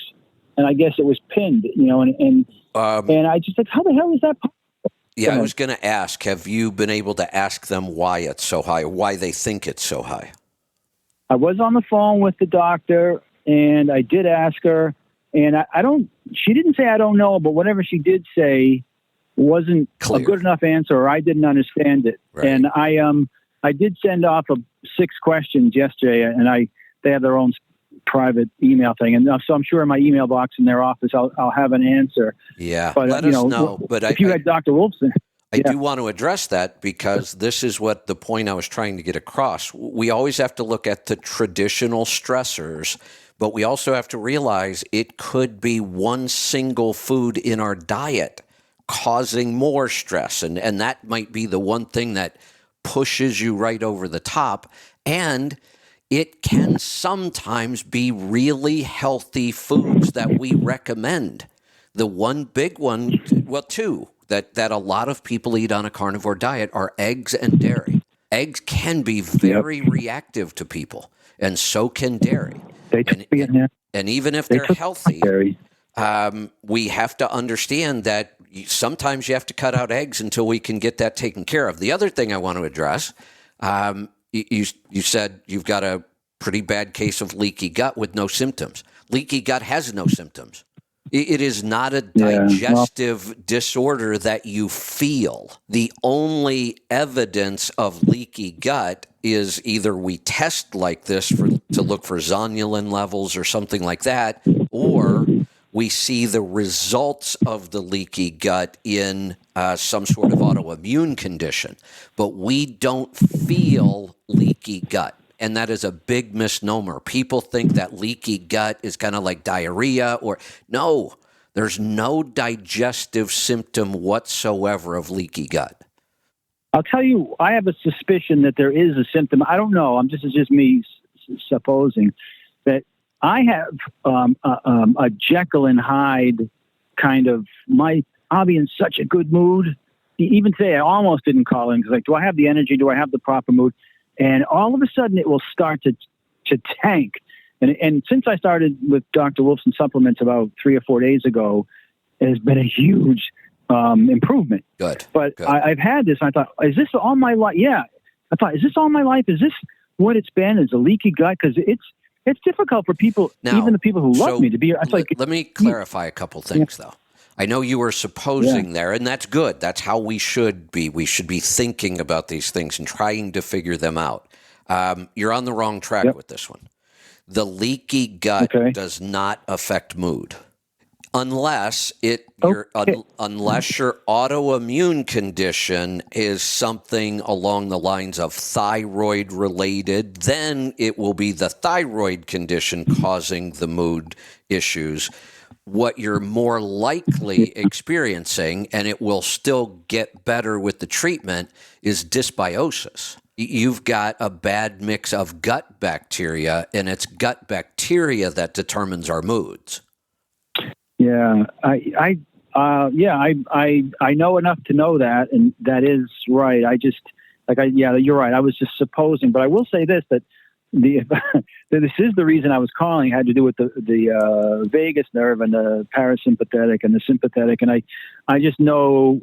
And I guess it was pinned, and I just like, how the hell is that possible? Yeah, I was going to ask, have you been able to ask them why it's so high, or why they think it's so high? I was on the phone with the doctor, and I did ask her, and she didn't say I don't know, but whatever she did say wasn't clear. A good enough answer, or I didn't understand it. Right. And I did send off 6 questions yesterday, and they have their own private email thing, and so I'm sure in my email box in their office I'll have an answer. Yeah, but let us know. But if you had Dr. Wolfson, I do want to address that, because this is what the point I was trying to get across. We always have to look at the traditional stressors, but we also have to realize it could be one single food in our diet causing more stress, and that might be the one thing that pushes you right over the top. And it can sometimes be really healthy foods that we recommend. The one big one, well, 2, that a lot of people eat on a carnivore diet are eggs and dairy. Eggs can be very reactive to people, and so can dairy. And even if they're healthy, we have to understand that sometimes you have to cut out eggs until we can get that taken care of. The other thing I want to address, you said you've got a pretty bad case of leaky gut with no symptoms. Leaky gut has no symptoms. It is not a digestive disorder that you feel. The only evidence of leaky gut is either we test like this to look for zonulin levels or something like that, or we see the results of the leaky gut in some sort of autoimmune condition. But we don't feel leaky gut. And that is a big misnomer. People think that leaky gut is kind of like diarrhea, no, there's no digestive symptom whatsoever of leaky gut. I'll tell you, I have a suspicion that there is a symptom. I don't know. It's just me supposing that I have a Jekyll and Hyde kind of, I'll be in such a good mood. Even today, I almost didn't call in because do I have the energy? Do I have the proper mood? And all of a sudden it will start to tank. And since I started with Dr. Wolfson supplements about 3 or 4 days ago, it has been a huge improvement. Good. But Good. I've had this, and I thought, is this all my life? Yeah. I thought, is this all my life? Is this what it's been? Is a leaky gut? Because it's difficult for people, now, even the people who love me, to be. Let me clarify a couple things, though. I know you were supposing there, and that's good. That's how we should be. We should be thinking about these things and trying to figure them out. You're on the wrong track with this one. The leaky gut does not affect mood. Unless unless your autoimmune condition is something along the lines of thyroid related, then it will be the thyroid condition causing the mood issues. What you're more likely experiencing, and it will still get better with the treatment, is dysbiosis. You've got a bad mix of gut bacteria, and it's gut bacteria that determines our moods. Yeah, I know enough to know that, and that is right. You're right. I was just supposing, but I will say this, that this is the reason I was calling. It had to do with the vagus nerve and the parasympathetic and the sympathetic, and I just know.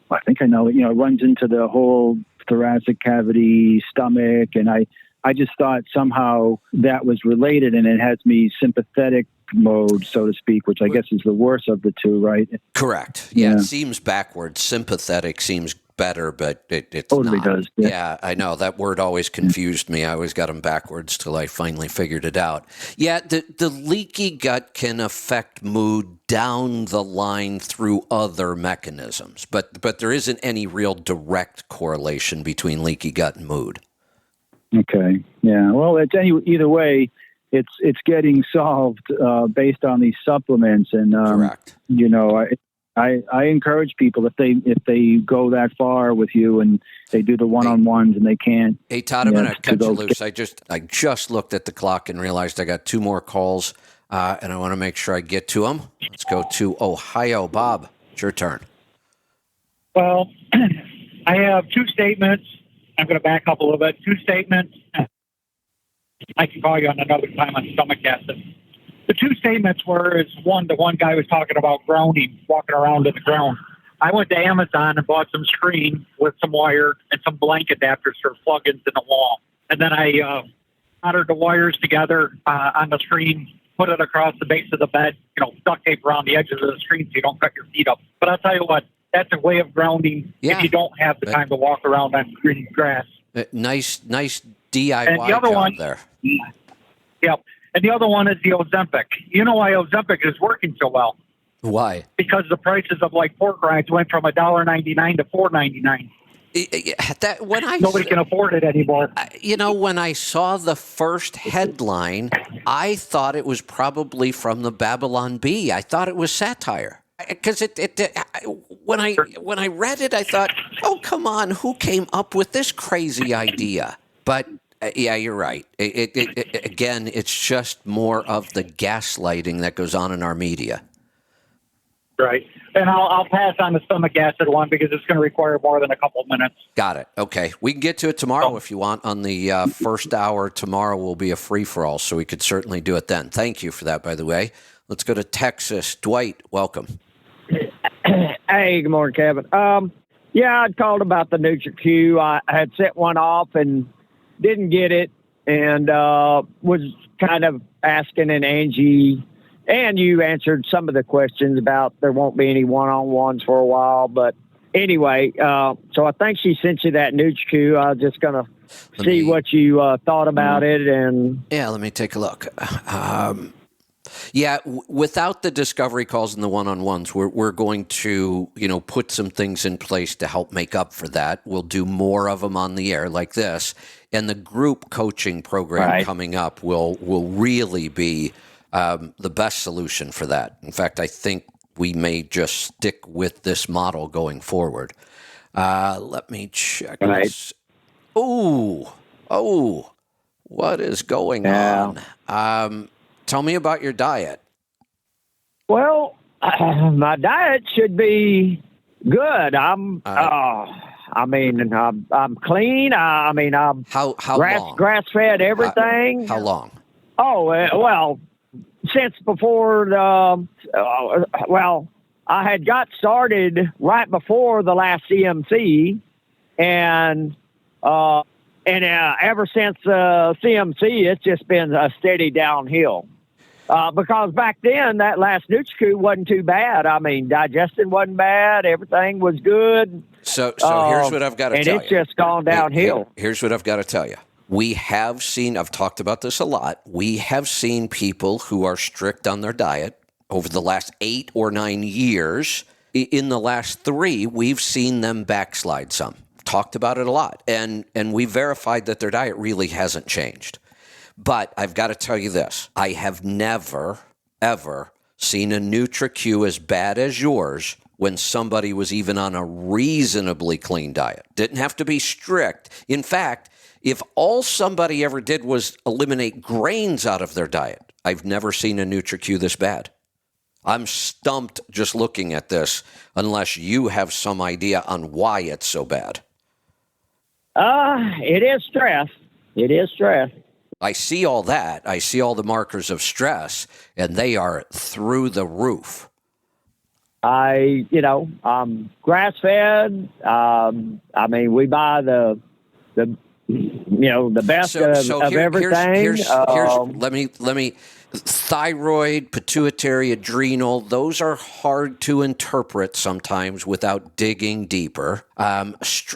I think I know. It runs into the whole thoracic cavity, stomach, and I just thought somehow that was related, and it has me sympathetic mode, so to speak, which I guess is the worst of the two, right? Correct. Yeah, it seems backwards. Sympathetic seems better, but it's totally not. Does. Yeah, I know. That word always confused me. I always got them backwards till I finally figured it out. Yeah, the leaky gut can affect mood down the line through other mechanisms, but there isn't any real direct correlation between leaky gut and mood. Okay. Yeah. Well, either way, it's getting solved based on these supplements, and correct. I encourage people if they go that far with you and they do the one-on-ones and they can't. Hey Todd, I'm going to cut you loose. I just looked at the clock and realized I got 2 more calls, and I want to make sure I get to them. Let's go to Ohio. Bob, it's your turn. Well, I have 2 statements. I'm going to back up a little bit. 2 statements. I can call you on another time on stomach acid. The 2 statements were, the one guy was talking about grounding, walking around in the ground. I went to Amazon and bought some screen with some wire and some blank adapters for plug-ins in the wall. And then I soldered the wires together on the screen, put it across the base of the bed, duct tape around the edges of the screen so you don't cut your feet up. But I'll tell you what, that's a way of grounding if you don't have the time to walk around on green grass. Nice DIY and the other job one, there. Yep. And the other one is the Ozempic. You know why Ozempic is working so well? Why? Because the prices of pork rinds went from $1.99 to $4.99. Nobody can afford it anymore. When I saw the first headline, I thought it was probably from the Babylon Bee. I thought it was satire. Because when I read it, I thought, oh, come on, who came up with this crazy idea? But yeah, you're right. Again, it's just more of the gaslighting that goes on in our media. Right. And I'll pass on the stomach acid one because it's going to require more than a couple of minutes. Got it. Okay. We can get to it tomorrow if you want. On the first hour tomorrow will be a free-for-all, so we could certainly do it then. Thank you for that, by the way. Let's go to Texas. Dwight, welcome. Hey, good morning, Kevin. I'd called about the NutriQ. I had sent one off and didn't get it, and was kind of asking, and Angie and you answered some of the questions about there won't be any one-on-ones for a while. But anyway, so I think she sent you that NutriQ. I was just going to see what you thought about it. And yeah, let me take a look. Without the discovery calls and the one-on-ones, we're going to, put some things in place to help make up for that. We'll do more of them on the air like this. And the group coaching program coming up will really be the best solution for that. In fact, I think we may just stick with this model going forward. Let me check this. Oh, what is going on? Tell me about your diet. Well, my diet should be good. I'm clean. I'm how long? Grass fed everything. How long? Oh, well, since before I had got started right before the last CMC, and ever since CMC, it's just been a steady downhill. Because back then, that last NutriQ wasn't too bad. Digestion wasn't bad. Everything was good. So here's what I've got to tell you. And it's just gone downhill. Here's what I've got to tell you. We have seen, I've talked about this a lot, we have seen people who are strict on their diet, over the last 8 or 9 years. In the last 3, we've seen them backslide some. Talked about it a lot. And we verified that their diet really hasn't changed. But I've got to tell you this. I have never, ever seen a NutriQ as bad as yours when somebody was even on a reasonably clean diet. Didn't have to be strict. In fact, if all somebody ever did was eliminate grains out of their diet, I've never seen a NutriQ this bad. I'm stumped just looking at this, unless you have some idea on why it's so bad. It is stress. It is stress. I see all that. I see all the markers of stress, and they are through the roof. I'm grass fed. I mean, we buy the best of everything. Here's let me. Thyroid, pituitary, adrenal, those are hard to interpret sometimes without digging deeper.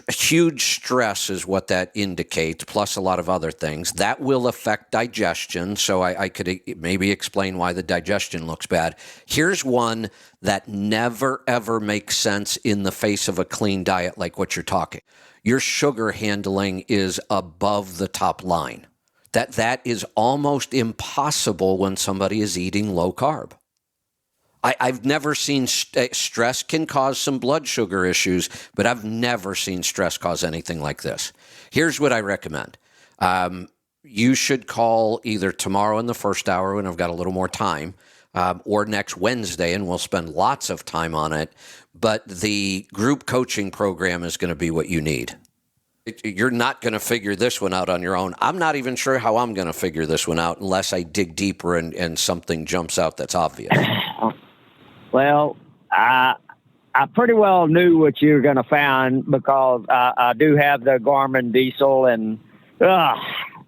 Huge stress is what that indicates, plus a lot of other things. That will affect digestion, so I could maybe explain why the digestion looks bad. Here's one that never, ever makes sense in the face of a clean diet like what you're talking. Your sugar handling is above the top line. That is almost impossible when somebody is eating low carb. I've never seen stress can cause some blood sugar issues, but I've never seen stress cause anything like this. Here's what I recommend. You should call either tomorrow in the first hour when I've got a little more time, or next Wednesday, and we'll spend lots of time on it. But the group coaching program is going to be what you need. You're not going to figure this one out on your own. I'm not even sure how I'm going to figure this one out unless I dig deeper and something jumps out that's obvious. Well, I pretty well knew what you were going to find because I do have the Garmin Diesel, and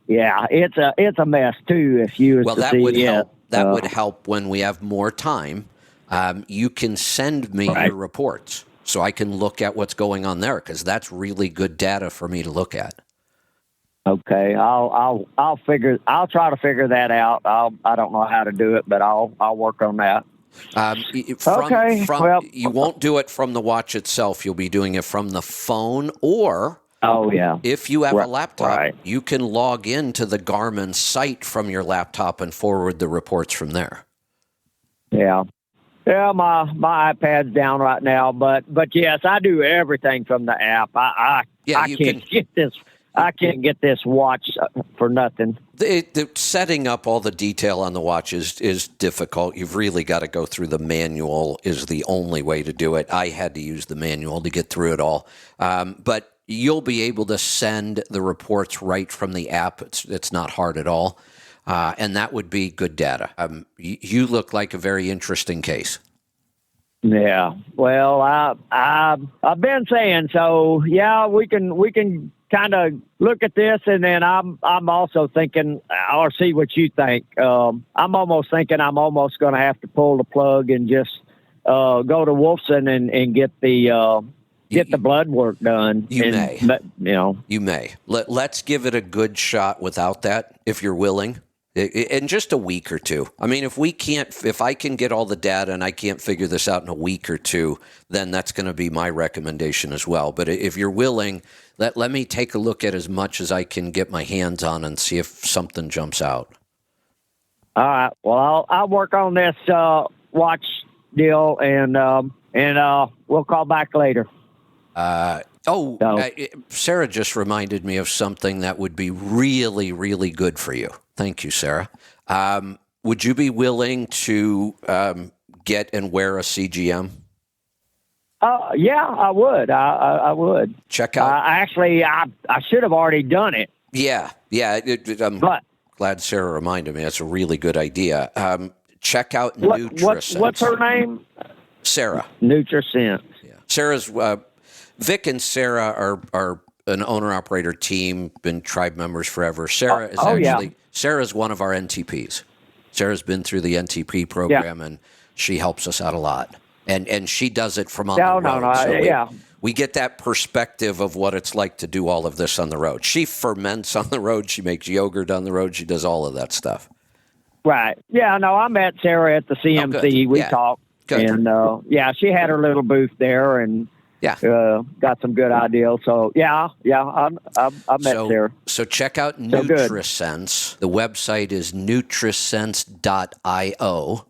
it's a mess too. If you was to see would it. help. That would help when we have more time. You can send me your reports, so I can look at what's going on there, because that's really good data for me to look at. Okay, I'll try to figure that out. I don't know how to do it, but I'll work on that. You won't do it from the watch itself. You'll be doing it from the phone, or if you have a laptop, you can log into the Garmin site from your laptop and forward the reports from there. Yeah. Yeah, my iPad's down right now, but yes, I do everything from the app. I can't get this watch for nothing. The setting up all the detail on the watch is difficult. You've really got to go through the manual is the only way to do it. I had to use the manual to get through it all. But you'll be able to send the reports right from the app. It's not hard at all. And that would be good data. You look like a very interesting case. Yeah. Well, I've been saying so. Yeah, we can kind of look at this, and then I'm also thinking, or see what you think. I'm almost thinking I'm almost going to have to pull the plug and just go to Wolfson and get the blood work done. You may. Let's give it a good shot without that, if you're willing. In just a week or two. I mean, if I can get all the data and I can't figure this out in a week or two, then that's going to be my recommendation as well. But if you're willing, let me take a look at as much as I can get my hands on and see if something jumps out. All right. Well, I'll work on this watch deal, and we'll call back later. Sarah just reminded me of something that would be really, really good for you. Thank you, Sarah. Would you be willing to get and wear a CGM? Yeah, I would. I would. Check out. I should have already done it. Yeah. I'm glad Sarah reminded me. That's a really good idea. Check out NutriSense. What's her name? Sarah. NutriSense. Yeah. Sarah's Vic and Sarah are an owner-operator team, been tribe members forever. Sarah is Sarah's one of our NTPs. Sarah's been through the NTP program, and she helps us out a lot. And she does it from on the road. We get that perspective of what it's like to do all of this on the road. She ferments on the road. She makes yogurt on the road. She does all of that stuff. Right. Yeah, no, I met Sarah at the CMC. good. We Yeah. talked. Good. And, she had her little booth there and got some good ideas. So, I met Sarah. So check out So good. NutriSense. The website is nutrisense.io.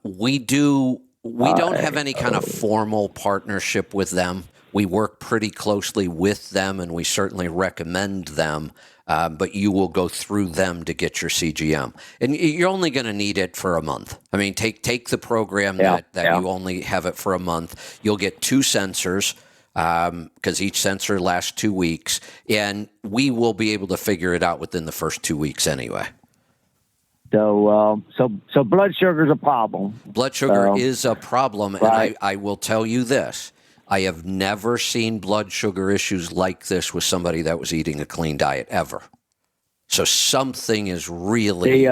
We don't have any kind of formal partnership with them. We work pretty closely with them, and we certainly recommend them. But you will go through them to get your CGM, and you're only going to need it for a month. I mean, take the program that you only have it for a month. You'll get 2 sensors because each sensor lasts 2 weeks, and we will be able to figure it out within the first 2 weeks anyway. So blood sugar's a problem. Blood sugar is a problem, right. And I will tell you this. I have never seen blood sugar issues like this with somebody that was eating a clean diet ever. So something's really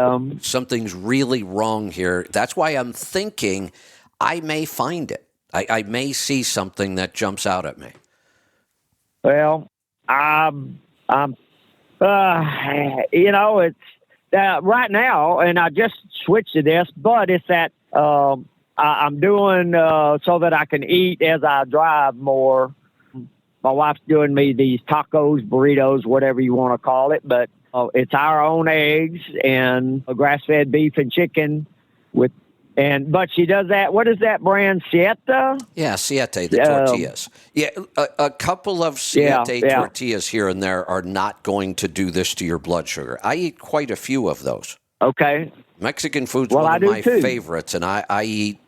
wrong here. That's why I'm thinking I may find it. I may see something that jumps out at me. Well, it's right now, and I just switched to this, but it's that I'm doing so that I can eat as I drive more. My wife's doing me these tacos, burritos, whatever you want to call it, but it's our own eggs and grass-fed beef and chicken but she does that. What is that brand? Siete? Yeah, Siete, the tortillas. Yeah, a couple of Siete tortillas here and there are not going to do this to your blood sugar. I eat quite a few of those. Okay. Mexican food's one of my favorites, and I eat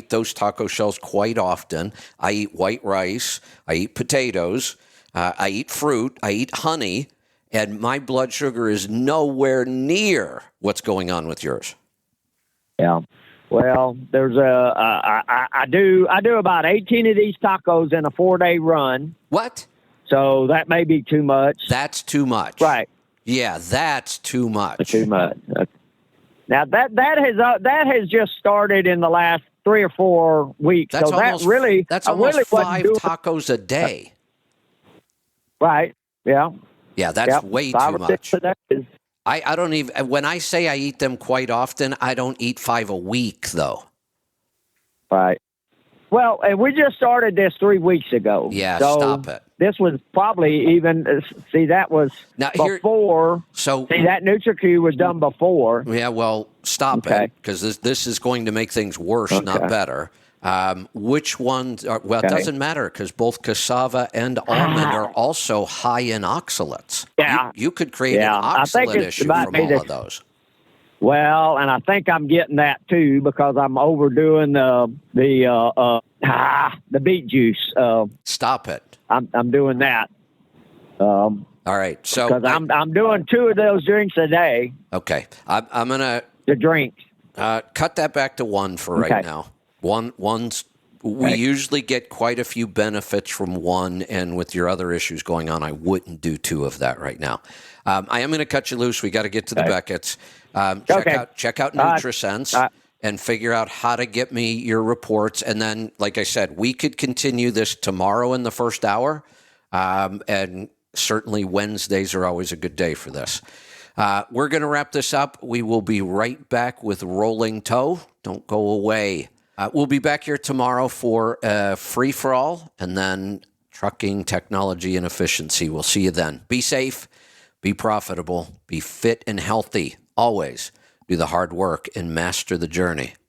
those taco shells quite often. I eat white rice. I eat potatoes. I eat fruit. I eat honey, and my blood sugar is nowhere near what's going on with yours. Yeah. Well, there's I do about 18 of these tacos in a 4-day run. What? So that may be too much. That's too much. Right. Yeah, that's too much. Too much. Now that has just started in the last 3 or 4 weeks. That's so almost, that really that's I almost really 5 tacos a day. Right. Yeah. Yeah, that's way 5 too or 6 much. a day. I don't even, when I say I eat them quite often, I don't eat 5 a week, though. Right. Well, and we just started this 3 weeks ago. Yeah, so stop it. This was probably even, that was now, before. That NutriQ was done before. Yeah, well, stop it, because this is going to make things worse, not better. Which ones are, well, it doesn't matter because both cassava and almond are also high in oxalates. Yeah. You could create an oxalate issue from all of those. Well, and I think I'm getting that too because I'm overdoing the beet juice. Stop it. I'm doing that. All right. So because I'm doing 2 of those drinks a day. Okay. I'm gonna the drinks. Cut that back to 1 for right now. One's we usually get quite a few benefits from 1, and with your other issues going on, I wouldn't do 2 of that right now. I am going to cut you loose. We got to get to the Beckett's. Check out NutriSense and figure out how to get me your reports. And then, like I said, we could continue this tomorrow in the first hour, and certainly Wednesdays are always a good day for this. We're going to wrap this up. We will be right back with Rolling Toe. Don't go away. We'll be back here tomorrow for Free for All and then Trucking, Technology, and Efficiency. We'll see you then. Be safe, be profitable, be fit and healthy. Always do the hard work and master the journey.